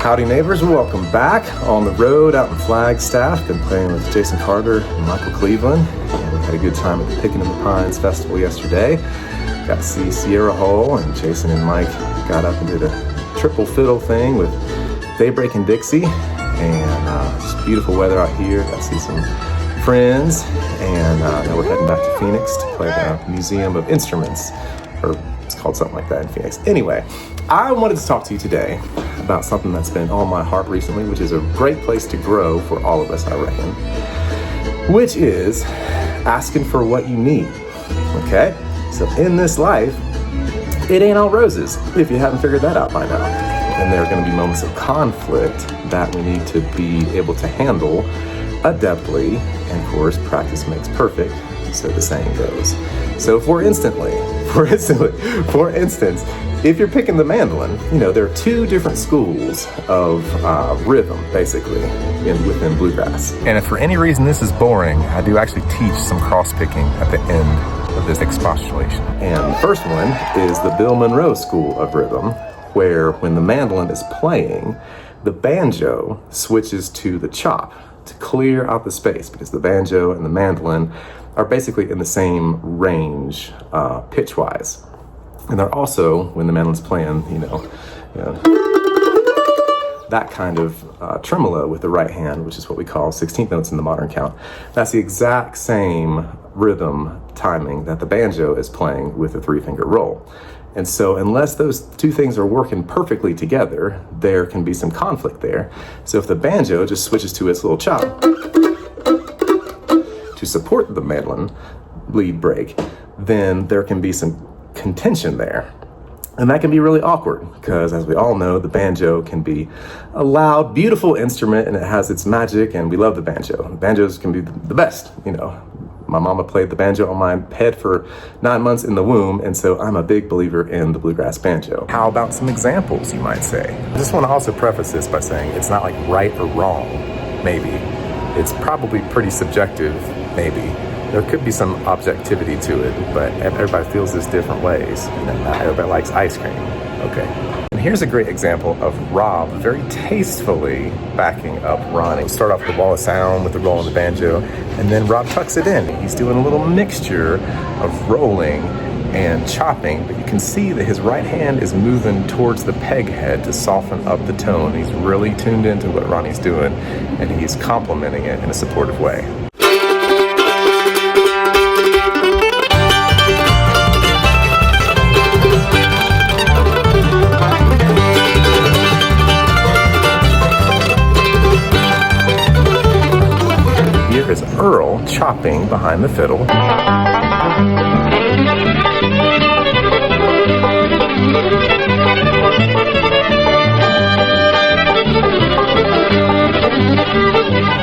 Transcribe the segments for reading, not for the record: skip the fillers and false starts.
Howdy neighbors, welcome back on the road out in Flagstaff. Been playing with Jason Carter and Michael Cleveland, and we had a good time at the Picking in the Pines Festival yesterday. Got to see Sierra Hull, and Jason and Mike got up and did a triple fiddle thing with Daybreak and Dixie, and it's beautiful weather out here. Got to see some friends, and now we're heading back to Phoenix to play the Museum of Instruments, or it's called something like that in Phoenix. Anyway, I wanted to talk to you today about something that's been on my heart recently, which is a great place to grow for all of us, I reckon, which is asking for what you need, okay? So in this life, it ain't all roses, if you haven't figured that out by now. And there are gonna be moments of conflict that we need to be able to handle adeptly, and of course, practice makes perfect, so the saying goes. So for instance, if you're picking the mandolin, you know, there are two different schools of rhythm, basically, within bluegrass. And if for any reason this is boring, I do actually teach some cross-picking at the end of this expostulation. And the first one is the Bill Monroe School of Rhythm, where when the mandolin is playing, the banjo switches to the chop to clear out the space, because the banjo and the mandolin are basically in the same range pitch-wise. And they're also, when the mandolin's playing, you know, that kind of tremolo with the right hand, which is what we call 16th notes in the modern count. That's the exact same rhythm timing that the banjo is playing with a 3-finger roll. And so unless those two things are working perfectly together, there can be some conflict there. So if the banjo just switches to its little chop to support the mandolin lead break, then there can be some contention there. And that can be really awkward, because as we all know, the banjo can be a loud, beautiful instrument, and it has its magic, and we love the banjo. Banjos can be the best, you know. My mama played the banjo on my head for 9 months in the womb, and so I'm a big believer in the bluegrass banjo. How about some examples, you might say? I just want to also preface this by saying it's not like right or wrong, maybe. It's probably pretty subjective, maybe. There could be some objectivity to it, but everybody feels this different ways. You know, not everybody likes ice cream, okay? And here's a great example of Rob very tastefully backing up Ronnie. Start off with the wall of sound with the roll on the banjo, and then Rob tucks it in. He's doing a little mixture of rolling and chopping, but you can see that his right hand is moving towards the peg head to soften up the tone. He's really tuned into what Ronnie's doing, and he's complimenting it in a supportive way. Here is Earl chopping behind the fiddle.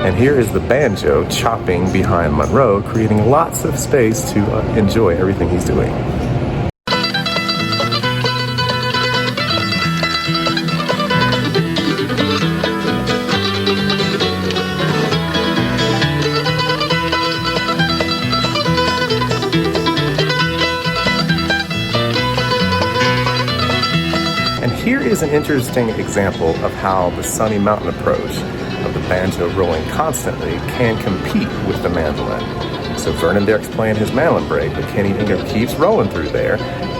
And here is the banjo chopping behind Monroe, creating lots of space to enjoy everything he's doing. Here is an interesting example of how the Sunny Mountain approach of the banjo rolling constantly can compete with the mandolin. So Vernon Derrick's playing his mandolin break, but Kenny Ingram keeps rolling through there.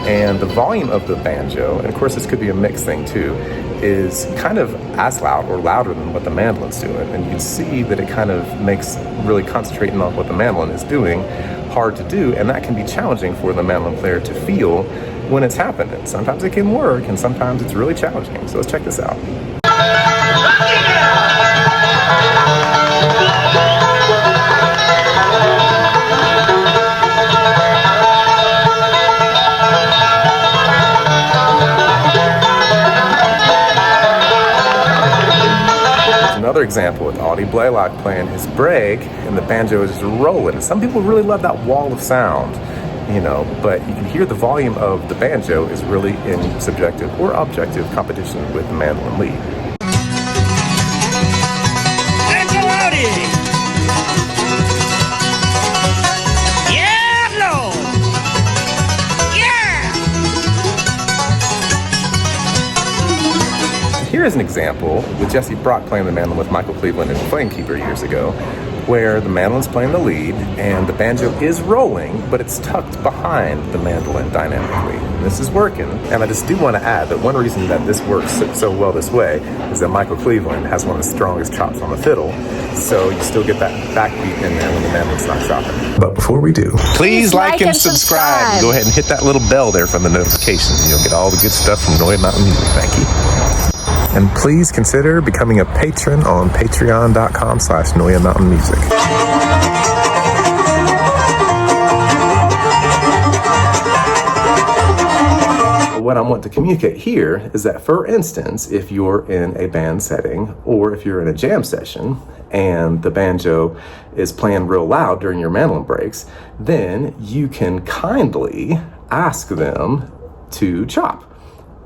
And the volume of the banjo, and of course this could be a mixed thing too, is kind of as loud or louder than what the mandolin's doing. And you can see that it kind of makes really concentrating on what the mandolin is doing hard to do, and that can be challenging for the mandolin player to feel when it's happening. Sometimes it can work, and sometimes it's really challenging. So let's check this out. Another example with Audie Blaylock playing his break, and the banjo is just rolling. Some people really love that wall of sound, you know, but you can hear the volume of the banjo is really in subjective or objective competition with the mandolin lead. Banjo Audie! Yeah, Lord! Yeah! here's an example with Jesse Brock playing the mandolin with Michael Cleveland and Flamekeeper years ago, where the mandolin's playing the lead and the banjo is rolling, but it's tucked behind the mandolin dynamically. And this is working. And I just do want to add that one reason that this works so well this way is that Michael Cleveland has one of the strongest chops on the fiddle, so you still get that backbeat in there when the mandolin's not chopping. But before we do, please like and subscribe. And go ahead and hit that little bell there for the notifications, and you'll get all the good stuff from Noya Mountain Music. Thank you. And please consider becoming a patron on patreon.com/Noya Mountain Music. What I want to communicate here is that, for instance, if you're in a band setting or if you're in a jam session and the banjo is playing real loud during your mandolin breaks, then you can kindly ask them to chop.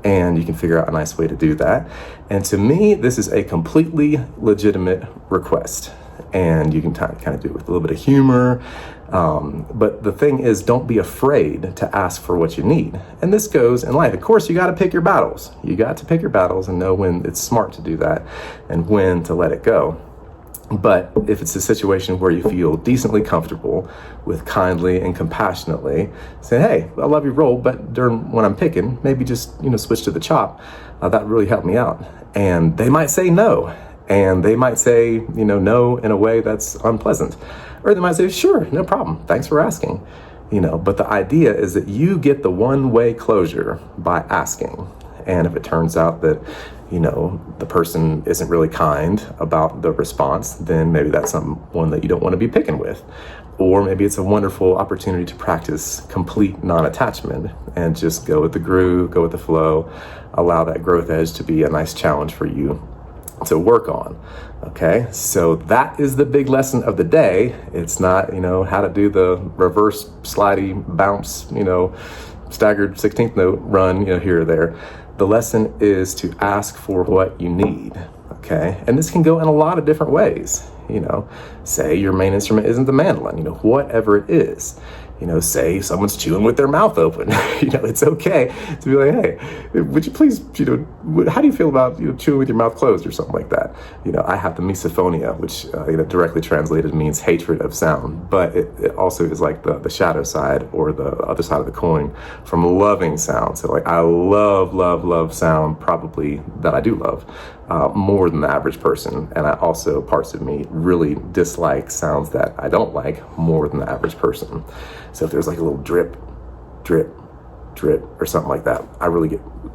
And you can figure out a nice way to do that. And to me, this is a completely legitimate request. And you can kind of do it with a little bit of humor. But the thing is, don't be afraid to ask for what you need. And this goes in life. Of course, you got to pick your battles. You got to pick your battles and know when it's smart to do that and when to let it go. But if it's a situation where you feel decently comfortable with kindly and compassionately saying, hey, I love your roll, but when I'm picking, maybe just, switch to the chop. That really helped me out. And they might say no. And they might say, no in a way that's unpleasant. Or they might say, sure, no problem. Thanks for asking. But the idea is that you get the one-way closure by asking. And if it turns out that, the person isn't really kind about the response, then maybe that's someone that you don't want to be picking with. Or maybe it's a wonderful opportunity to practice complete non-attachment and just go with the groove, go with the flow, allow that growth edge to be a nice challenge for you to work on. Okay, so that is the big lesson of the day. It's not, how to do the reverse slidey bounce, staggered 16th note run, here or there. The lesson is to ask for what you need, okay? And this can go in a lot of different ways. Say your main instrument isn't the mandolin, whatever it is. Say someone's chewing with their mouth open. It's okay to be like, hey, would you please, how do you feel about chewing with your mouth closed or something like that? I have the misophonia, which directly translated means hatred of sound, but it also is like the shadow side or the other side of the coin from loving sound. So like I love sound, probably that I do love more than the average person. And I also, parts of me really dislike sounds that I don't like more than the average person. So if there's like a little drip, drip, drip, or something like that,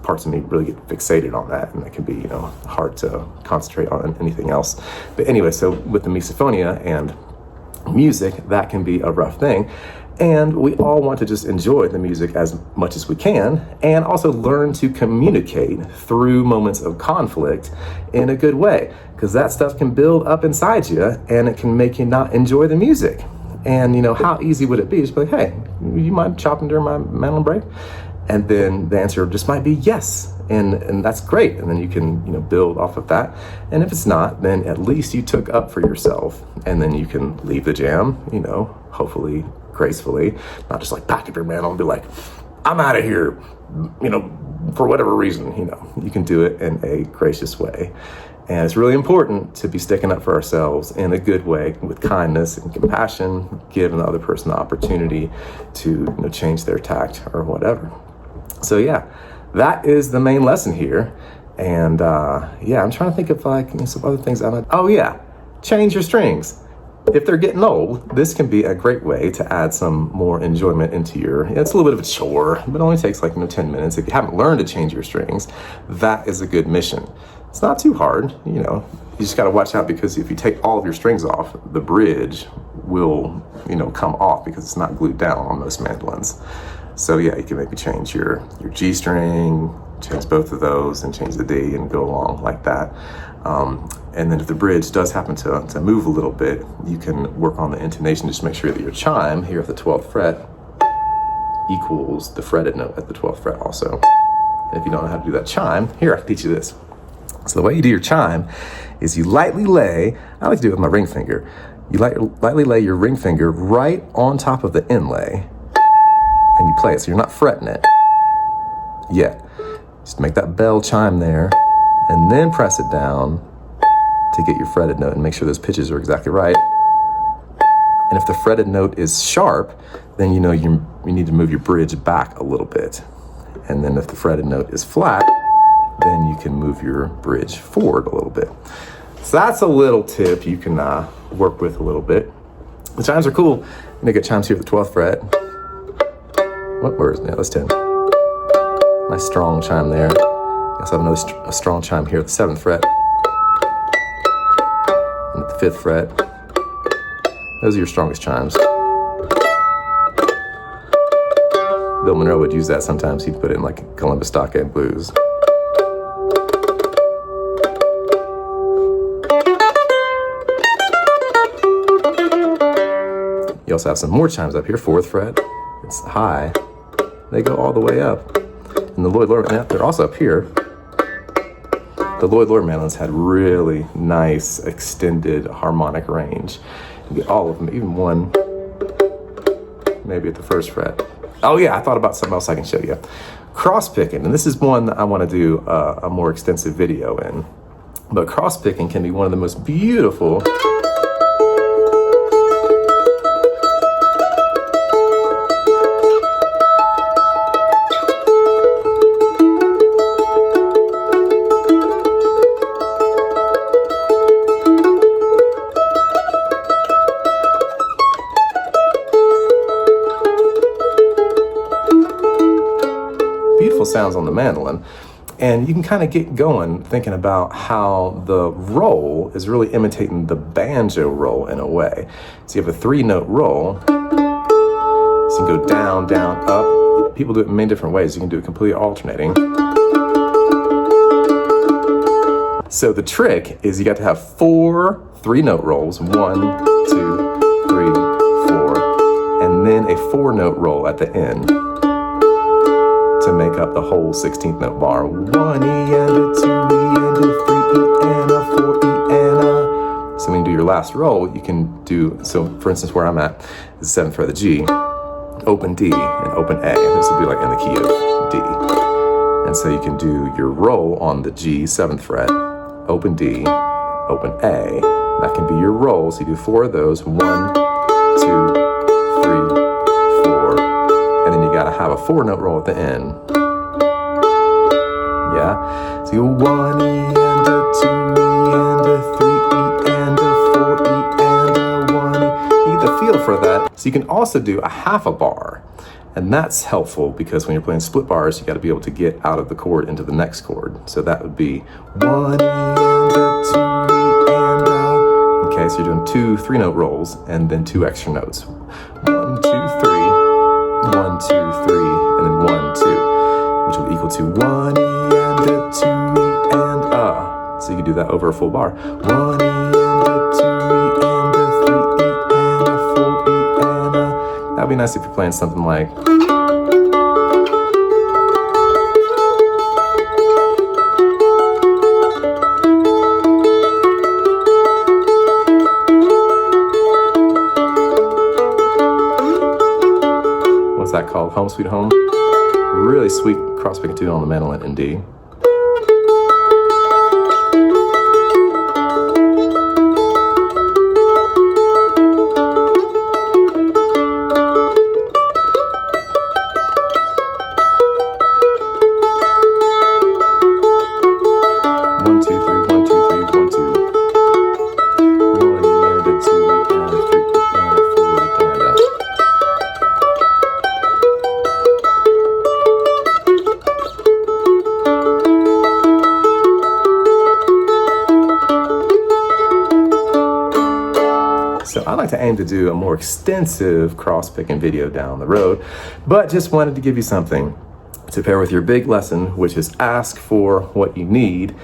parts of me really get fixated on that, and it can be, hard to concentrate on anything else. But anyway, so with the misophonia and music, that can be a rough thing. And we all want to just enjoy the music as much as we can, and also learn to communicate through moments of conflict in a good way, because that stuff can build up inside you, and it can make you not enjoy the music. And how easy would it be? Just be like, hey, you mind chopping during my mandolin break? And then the answer just might be yes. And that's great. And then you can, build off of that. And if it's not, then at least you took up for yourself. And then you can leave the jam, hopefully gracefully, not just like pack up your mandolin and be like, I'm out of here, for whatever reason. You can do it in a gracious way. And it's really important to be sticking up for ourselves in a good way with kindness and compassion, giving the other person the opportunity to change their tact or whatever. So yeah, that is the main lesson here. And I'm trying to think of some other things. Change your strings. If they're getting old, this can be a great way to add some more enjoyment into it's a little bit of a chore, but it only takes 10 minutes. If you haven't learned to change your strings, that is a good mission. It's not too hard, you just got to watch out, because if you take all of your strings off, the bridge will, come off because it's not glued down on most mandolins. So yeah, you can maybe change your G string, change both of those and change the D and go along like that. And then if the bridge does happen to move a little bit, you can work on the intonation, just make sure that your chime here at the 12th fret equals the fretted note at the 12th fret also. And if you don't know how to do that chime, here, I can teach you this. So the way you do your chime is you lightly lay, I like to do it with my ring finger, you lightly lay your ring finger right on top of the inlay, and you play it, so you're not fretting it yet. Just make that bell chime there, and then press it down to get your fretted note and make sure those pitches are exactly right. And if the fretted note is sharp, then you know you need to move your bridge back a little bit. And then if the fretted note is flat, then you can move your bridge forward a little bit. So that's a little tip you can work with a little bit. The chimes are cool. And I get chimes here at the 12th fret. Where is it? Yeah, that's 10. Nice strong chime there. You also have a strong chime here at the 7th fret. And at the 5th fret. Those are your strongest chimes. Bill Monroe would use that sometimes. He'd put it in like Columbus Stockade Blues. You also have some more chimes up here, 4th fret. It's high. They go all the way up. And the Lloyd Lower, they're also up here. The Lloyd Lower mandolins had really nice extended harmonic range. You get all of them, even one, maybe at the 1st fret. Oh yeah, I thought about something else I can show you. Cross picking, and this is one that I want to do a more extensive video in. But cross picking can be one of the most beautiful sounds on the mandolin. And you can kind of get going thinking about how the roll is really imitating the banjo roll in a way. So you have a 3-note roll. So you can go down, down, up. People do it in many different ways. You can do it completely alternating. So the trick is you got to have 4 3-note rolls. 1, 2, 3, 4. And then a 4-note roll at the end to make up the whole 16th note bar. 1 E and a 2 E and a 3 E and a 4 E and a. So when you do your last roll, you can do, so for instance where I'm at is 7th fret of the G, open D and open A. This would be like in the key of D. And so you can do your roll on the G, 7th fret, open D, open A. That can be your roll. So you do 4 of those, 1, 2, 3, and then you gotta have a 4-note roll at the end. Yeah? So you go 1 E and a 2 E and a 3 E and a 4 E and a 1 E. You get the feel for that. So you can also do a half a bar. And that's helpful because when you're playing split bars, you gotta be able to get out of the chord into the next chord. So that would be 1 E and a 2 E and a. Okay, so you're doing 2 3-note rolls and then 2 extra notes. 1, 2, 3. 1, 2, 3, and then 1, 2, which will equal to 1 E and a 2 E and a. So you can do that over a full bar. 1 E and a 2 E and a 3 E and a 4 E and a. That'd be nice if you're playing something like. That called Home Sweet Home. Really sweet cross picking tune on the mandolin in D. So I like to aim to do a more extensive cross-picking video down the road, but just wanted to give you something to pair with your big lesson, which is ask for what you need,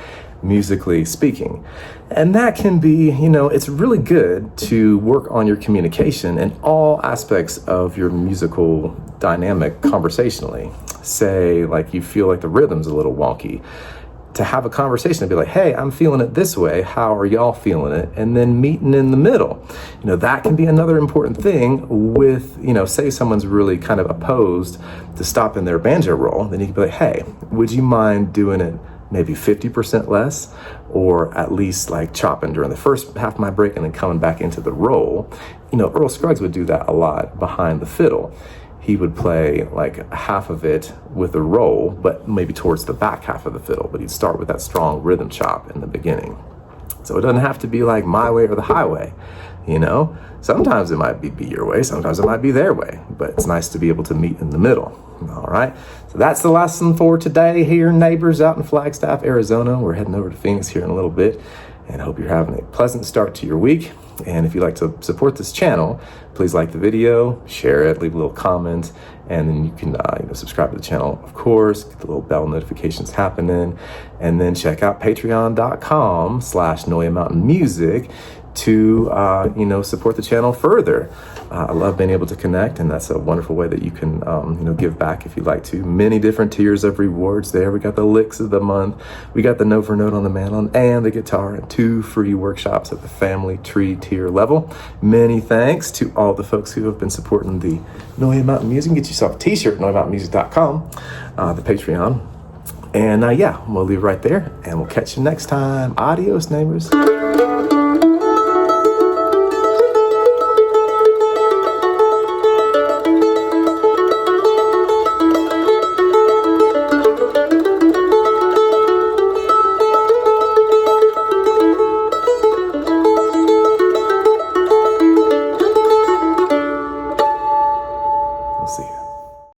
musically speaking. And that can be, it's really good to work on your communication in all aspects of your musical dynamic conversationally. Say, like you feel like the rhythm's a little wonky. To have a conversation and be like, hey, I'm feeling it this way. How are y'all feeling it? And then meeting in the middle. That can be another important thing with, say someone's really kind of opposed to stopping their banjo roll. Then you can be like, hey, would you mind doing it maybe 50% less, or at least like chopping during the first half of my break and then coming back into the roll. Earl Scruggs would do that a lot behind the fiddle. He would play like half of it with a roll, but maybe towards the back half of the fiddle, but he'd start with that strong rhythm chop in the beginning. So it doesn't have to be like my way or the highway, Sometimes it might be your way, sometimes it might be their way, but it's nice to be able to meet in the middle. All right, so that's the lesson for today here, neighbors out in Flagstaff, Arizona. We're heading over to Phoenix here in a little bit, and I hope you're having a pleasant start to your week. And if you'd like to support this channel, please like the video, share it, leave a little comment, and then you can subscribe to the channel, of course, get the little bell notifications happening, and then check out patreon.com/Noya Mountain Music to support the channel further. I love being able to connect, and that's a wonderful way that you can give back if you'd like to. Many different tiers of rewards there. We got the licks of the month, we got the note for note on the mandolin and the guitar, and 2 free workshops at the family tree tier level. Many thanks to all the folks who have been supporting the Noya Mountain Music. Get yourself a t-shirt, noyamountainmusic.com, the Patreon. And we'll leave it right there, and we'll catch you next time. Adios, neighbors.